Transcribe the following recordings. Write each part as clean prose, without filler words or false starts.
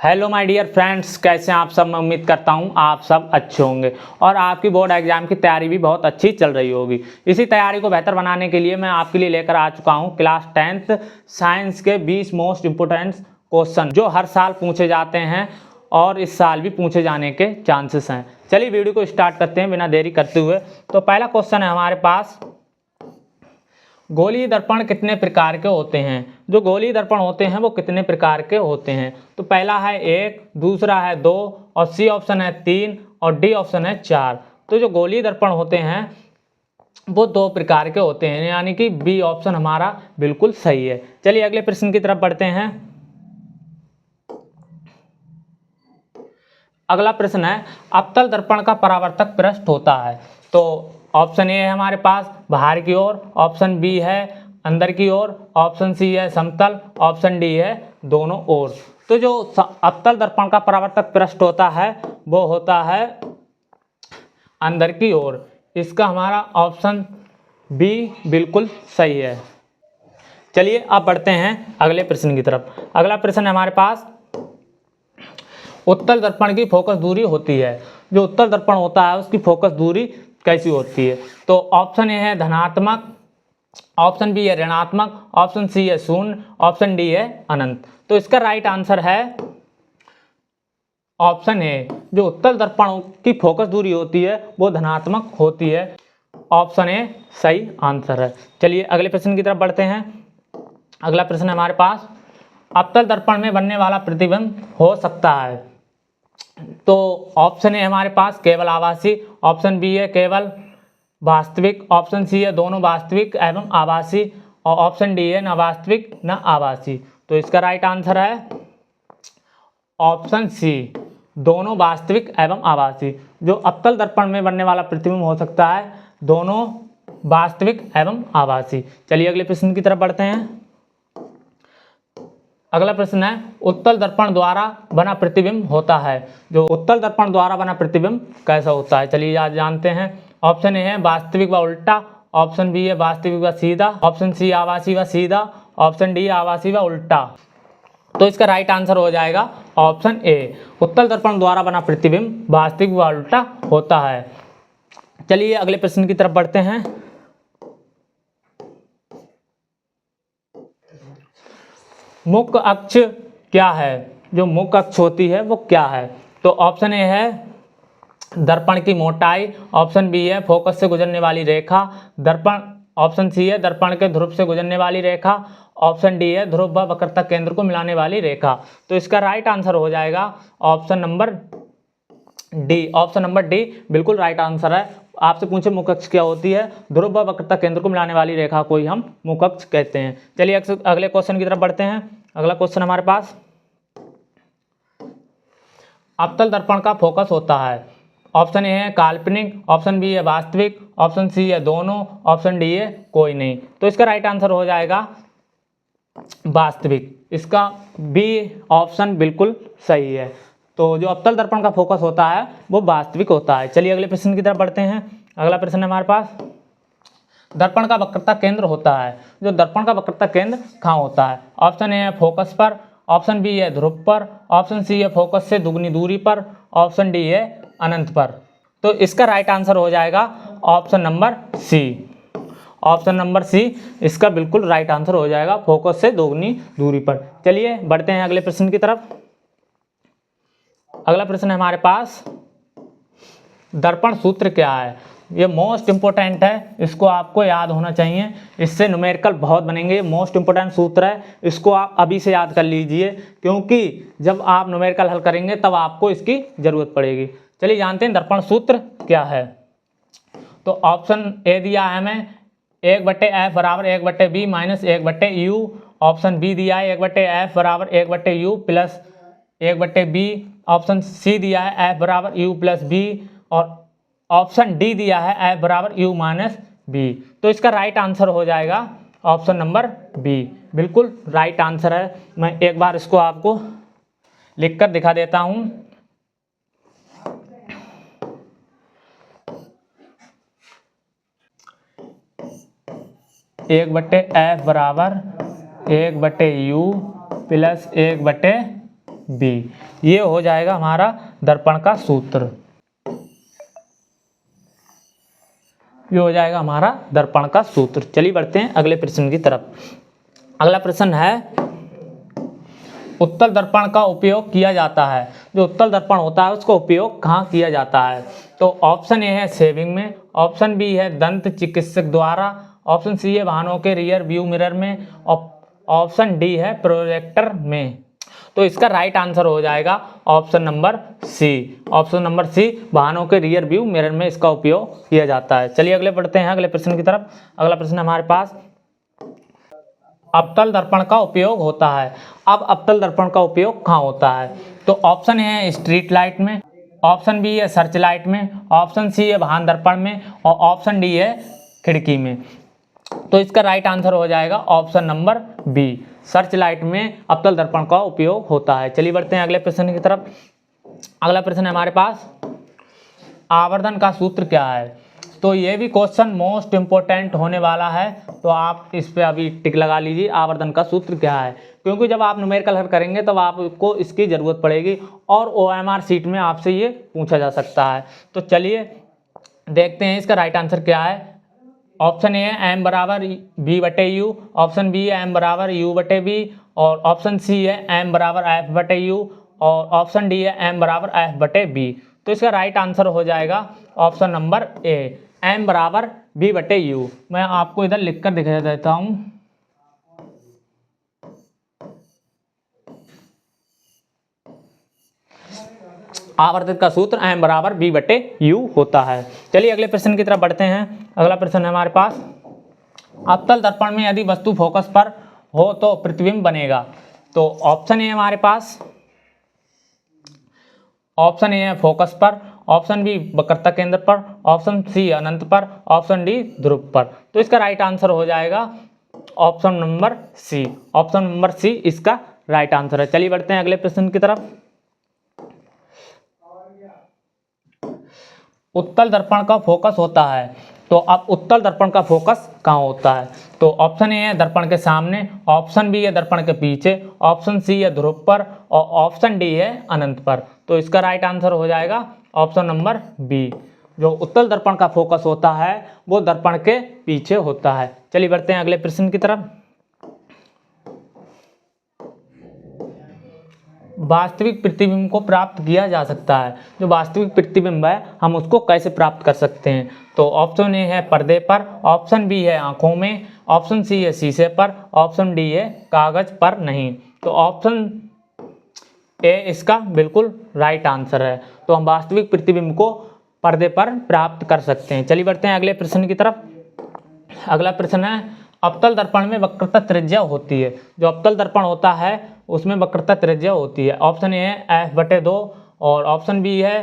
Hello my dear friends, कैसे हैं आप सब। मैं उम्मीद करता हूं आप सब अच्छे होंगे और आपकी बोर्ड एग्जाम की तैयारी भी बहुत अच्छी चल रही होगी। इसी तैयारी को बेहतर बनाने के लिए मैं आपके लिए लेकर आ चुका हूं क्लास 10th साइंस के 20 मोस्ट इम्पोर्टेंट क्वेश्चन जो हर साल पूछे जाते हैं और इस साल भी पूछे जाने के चांसेस हैं। चलिए वीडियो को स्टार्ट करते हैं बिना देरी करते हुए। तो पहला क्वेश्चन है हमारे पास, गोलीय दर्पण कितने प्रकार के होते हैं। जो गोलीय दर्पण होते हैं वो कितने प्रकार के होते हैं। तो पहला है 1, दूसरा है 2 और सी ऑप्शन है 3 और डी ऑप्शन है 4। तो जो गोलीय दर्पण होते हैं वो 2 प्रकार के होते हैं, यानी कि बी ऑप्शन हमारा बिल्कुल सही है। चलिए अगले प्रश्न की तरफ बढ़ते हैं। अगला प्रश्न है, अवतल दर्पण का परावर्तक पृष्ठ होता है। तो ऑप्शन ए है हमारे पास बाहर की ओर, ऑप्शन बी है अंदर की ओर, ऑप्शन सी है समतल, ऑप्शन डी है दोनों ओर। तो जो अवतल दर्पण का परावर्तक पृष्ठ होता है वो होता है अंदर की ओर। इसका हमारा ऑप्शन बी बिल्कुल सही है। चलिए अब बढ़ते हैं अगले प्रश्न की तरफ। अगला प्रश्न है हमारे पास, उत्तल दर्पण की फोकस दूरी होती है। जो उत्तल दर्पण होता है उसकी फोकस दूरी कैसी होती है। तो ऑप्शन ए है धनात्मक, ऑप्शन बी है ऋणात्मक, ऑप्शन सी है शून्य, ऑप्शन डी है अनंत। तो इसका राइट आंसर है ऑप्शन ए। जो उत्तल दर्पण की फोकस दूरी होती है वो धनात्मक होती है। ऑप्शन ए सही आंसर है। चलिए अगले प्रश्न की तरफ बढ़ते हैं। अगला प्रश्न है हमारे पास, अवतल दर्पण में बनने वाला प्रतिबिंब हो सकता है। तो ऑप्शन ए हमारे पास केवल आभासी, ऑप्शन बी है केवल वास्तविक, ऑप्शन सी है दोनों वास्तविक एवं आभासी और ऑप्शन डी है न वास्तविक न आभासी। तो इसका राइट आंसर है ऑप्शन सी, दोनों वास्तविक एवं आभासी। जो अवतल दर्पण में बनने वाला प्रतिबिंब हो सकता है दोनों वास्तविक एवं आभासी। चलिए अगले प्रश्न की तरफ बढ़ते हैं। अगला प्रश्न है, उत्तल दर्पण द्वारा बना प्रतिबिंब होता है। जो उत्तल दर्पण द्वारा बना प्रतिबिंब कैसा होता है, चलिए आज जानते हैं। ऑप्शन ए है वास्तविक व उल्टा, ऑप्शन बी है वास्तविक व सीधा, ऑप्शन सी आभासी व सीधा, ऑप्शन डी आभासी व उल्टा। तो इसका राइट आंसर हो जाएगा ऑप्शन ए, उत्तल दर्पण द्वारा बना प्रतिबिंब वास्तविक व उल्टा होता है। चलिए अगले प्रश्न की तरफ बढ़ते हैं। मुख्य अक्ष क्या है। जो मुख्य अक्ष होती है वो क्या है। तो ऑप्शन ए है दर्पण की मोटाई, ऑप्शन बी है फोकस से गुजरने वाली रेखा दर्पण, ऑप्शन सी है दर्पण के ध्रुव से गुजरने वाली रेखा, ऑप्शन डी है ध्रुव व वक्रता केंद्र को मिलाने वाली रेखा। तो इसका राइट आंसर हो जाएगा option number D. Option number D बिल्कुल राइट आंसर है। आपसे पूछे मुख्य अक्ष क्या होती है, ध्रुव व वक्रता केंद्र को मिलाने वाली रेखा को ही हम मुख्य अक्ष कहते हैं। चलिए अगले क्वेश्चन की तरफ बढ़ते हैं। अगला क्वेश्चन हमारे पास, अवतल दर्पण का फोकस होता है। ऑप्शन ए है काल्पनिक, ऑप्शन बी है वास्तविक, ऑप्शन सी है दोनों, ऑप्शन डी है कोई नहीं। तो इसका राइट आंसर हो जाएगा वास्तविक। इसका बी ऑप्शन बिल्कुल सही है। तो जो अवतल दर्पण का फोकस होता है वो वास्तविक होता है। चलिए अगले प्रश्न की तरफ बढ़ते हैं। अगला प्रश्न है हमारे पास, दर्पण का वक्रता केंद्र होता है। जो दर्पण का वक्रता केंद्र कहाँ होता है। ऑप्शन ए है फोकस पर, ऑप्शन बी है ध्रुव पर, ऑप्शन सी है फोकस से दुगनी दूरी पर, ऑप्शन डी है अनंत पर। तो इसका राइट आंसर हो जाएगा option number C. Option number C इसका बिल्कुल राइट आंसर हो जाएगा, फोकस से दोगुनी दूरी पर। चलिए बढ़ते हैं अगले प्रश्न की तरफ। अगला प्रश्न है हमारे पास, दर्पण सूत्र क्या है। ये मोस्ट इंपोर्टेंट है, इसको आपको याद होना चाहिए, इससे न्यूमेरिकल बहुत बनेंगे। ये मोस्ट इंपोर्टेंट सूत्र है, इसको आप अभी से याद कर लीजिए क्योंकि जब आप न्यूमेरिकल हल करेंगे तब आपको इसकी जरूरत पड़ेगी। चलिए जानते हैं दर्पण सूत्र क्या है। तो ऑप्शन ए दिया है हमें 1/f बराबर 1/b minus 1/u, option B दिया है 1/f बराबर 1/u plus 1/b, option C दिया है f बराबर u प्लस b और ऑप्शन डी दिया है f बराबर u माइनस b। तो इसका राइट आंसर हो जाएगा ऑप्शन नंबर बी, बिल्कुल राइट आंसर है। मैं एक बार इसको आपको लिखकर दिखा देता हूं। एक बट्टे एफ बराबर 1/u प्लस 1/b बी। ये हो जाएगा हमारा दर्पण का सूत्र। ये हो जाएगा हमारा दर्पण का सूत्र। चलिए बढ़ते हैं अगले प्रश्न की तरफ। अगला प्रश्न है, उत्तल दर्पण का उपयोग किया जाता है। जो उत्तल दर्पण होता है उसका उपयोग कहाँ किया जाता है? तो ऑप्शन ए है शेविंग में, ऑप्शन बी है दंत चिकित्सक द्वारा, ऑप्शन सी है वाहनों के रियर व्यू मिरर में, ऑप्शन डी है प्रोजेक्टर में। तो इसका राइट आंसर हो जाएगा option number C. Option number C, वाहनों के रियर व्यू मिरर में इसका उपयोग किया जाता है। चलिए अगले बढ़ते हैं अगले प्रश्न की तरफ। अगला प्रश्न हमारे पास, अवतल दर्पण का उपयोग होता है। अब अवतल दर्पण का उपयोग कहाँ होता है? तो ऑप्शन ए है स्ट्रीट लाइट में, ऑप्शन बी है सर्च लाइट में, ऑप्शन सी है वाहन दर्पण में और ऑप्शन डी है खिड़की में। तो इसका राइट आंसर हो जाएगा option number B, search light में अवतल दर्पण का उपयोग होता है। चलिए बढ़ते हैं अगले प्रश्न की तरफ। अगला प्रश्न है हमारे पास, आवर्धन का सूत्र क्या है? तो ये भी क्वेश्चन मोस्ट इम्पोर्टेंट होने वाला है, तो आप इस पे अभी टिक लगा लीजिए, आवर्धन का सूत्र क्या है, क्योंकि जब आप न्यूमेरिकल हल करेंगे तब आपको इसकी ज़रूरत पड़ेगी और OMR सीट में आपसे ये पूछा जा सकता है। तो चलिए देखते हैं इसका राइट आंसर क्या है। ऑप्शन ए है M बराबर V बटे U, ऑप्शन बी है M बराबर U बटे V और ऑप्शन सी है M बराबर F बटे U और ऑप्शन डी है M बराबर F बटे B। तो इसका राइट आंसर हो जाएगा ऑप्शन नंबर ए, M बराबर V बटे U। मैं आपको इधर लिख कर दिखा देता हूँ। आवर्धित का सूत्र M बराबर V बटे U होता है। चलिए अगले प्रश्न की तरफ बढ़ते हैं। अगला प्रश्न है हमारे पास, अवतल दर्पण में यदि वस्तु फोकस पर हो तो प्रतिबिंब बनेगा। तो ऑप्शन ए हमारे पास, ऑप्शन ए है फोकस पर, ऑप्शन बी वक्रता केंद्र पर, ऑप्शन सी अनंत पर, ऑप्शन डी ध्रुव पर। तो इसका राइट आंसर हो जाएगा option number C. Option number C इसका राइट आंसर है। चलिए बढ़ते हैं अगले प्रश्न की तरफ। उत्तल दर्पण का फोकस होता है। तो अब उत्तल दर्पण का फोकस कहाँ होता है? तो ऑप्शन ए है दर्पण के सामने, ऑप्शन बी है दर्पण के पीछे, ऑप्शन सी है ध्रुव पर और ऑप्शन डी है अनंत पर। तो इसका राइट आंसर हो जाएगा ऑप्शन नंबर बी। जो उत्तल दर्पण का फोकस होता है वो दर्पण के पीछे होता है। चलिए बढ़ते हैं अगले प्रश्न की तरफ। वास्तविक प्रतिबिंब को प्राप्त किया जा सकता है। जो वास्तविक प्रतिबिंब है हम उसको कैसे प्राप्त कर सकते हैं? तो ऑप्शन ए है पर्दे पर, ऑप्शन बी है आंखों में, ऑप्शन सी है शीशे पर, ऑप्शन डी है कागज पर नहीं। तो ऑप्शन ए इसका बिल्कुल राइट आंसर है। तो हम वास्तविक प्रतिबिंब को पर्दे पर प्राप्त कर सकते हैं। चलिए बढ़ते हैं अगले प्रश्न की तरफ। अगला प्रश्न है, अवतल दर्पण में वक्रता त्रिज्या होती है। जो अवतल दर्पण होता है उसमें वक्रता त्रिज्या होती है। ऑप्शन ए है F बटे 2 और ऑप्शन बी है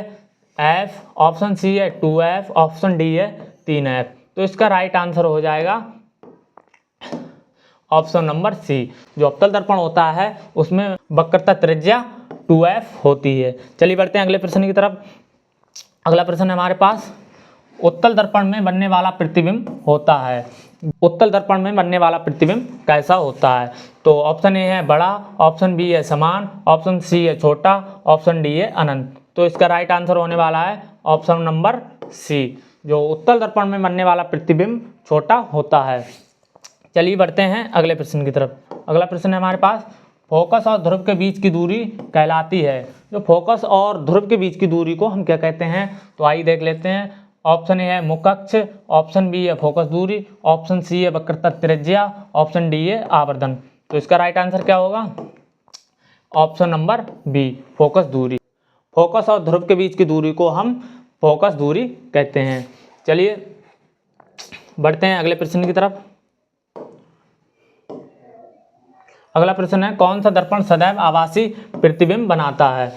F, ऑप्शन सी है 2F, ऑप्शन डी है 3F। तो इसका राइट आंसर हो जाएगा ऑप्शन नंबर सी। जो अवतल दर्पण होता है उसमें वक्रता त्रिज्या 2F होती है। चलिए बढ़ते हैं अगले प्रश्न की तरफ। अगला प्रश्न है हमारे पास, उत्तल दर्पण में बनने वाला प्रतिबिंब होता है। उत्तल दर्पण में बनने वाला प्रतिबिंब कैसा होता है? तो ऑप्शन ए है बड़ा, ऑप्शन बी है समान, ऑप्शन सी है छोटा, ऑप्शन डी है अनंत। तो इसका राइट आंसर होने वाला है ऑप्शन नंबर सी। जो उत्तल दर्पण में बनने वाला प्रतिबिंब छोटा होता है। चलिए बढ़ते हैं अगले प्रश्न की तरफ। अगला प्रश्न है हमारे पास, फोकस और ध्रुव के बीच की दूरी कहलाती है। जो फोकस और ध्रुव के बीच की दूरी को हम क्या कहते हैं? तो आइए देख लेते हैं। ऑप्शन ए है मुख्य अक्ष, ऑप्शन बी है फोकस दूरी, ऑप्शन सी है वक्रता त्रिज्या, ऑप्शन डी है आवर्धन। तो इसका राइट आंसर क्या होगा? ऑप्शन नंबर बी, फोकस दूरी। फोकस और ध्रुव के बीच की दूरी को हम फोकस दूरी कहते हैं। चलिए बढ़ते हैं अगले प्रश्न की तरफ। अगला प्रश्न है, कौन सा दर्पण सदैव आभासी प्रतिबिंब बनाता है?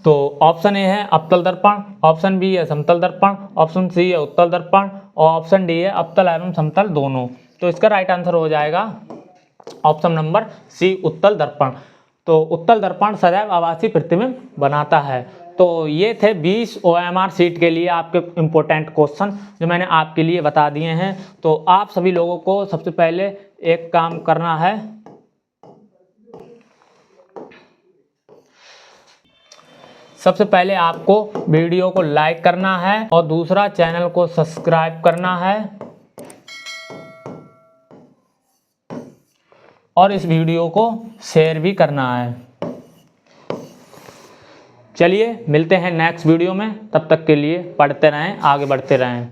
तो ऑप्शन ए है अवतल दर्पण, ऑप्शन बी है समतल दर्पण, ऑप्शन सी है उत्तल दर्पण और ऑप्शन डी है अवतल एवं समतल दोनों। तो इसका राइट आंसर हो जाएगा ऑप्शन नंबर सी, उत्तल दर्पण। तो उत्तल दर्पण सदैव आभासी प्रतिबिंब बनाता है। तो ये थे 20 OMR सीट के लिए आपके इम्पोर्टेंट क्वेश्चन जो मैंने आपके लिए बता दिए हैं। तो आप सभी लोगों को सबसे पहले एक काम करना है, सबसे पहले आपको वीडियो को लाइक करना है और दूसरा चैनल को सब्सक्राइब करना है और इस वीडियो को शेयर भी करना है। चलिए मिलते हैं नेक्स्ट वीडियो में, तब तक के लिए पढ़ते रहें, आगे बढ़ते रहें।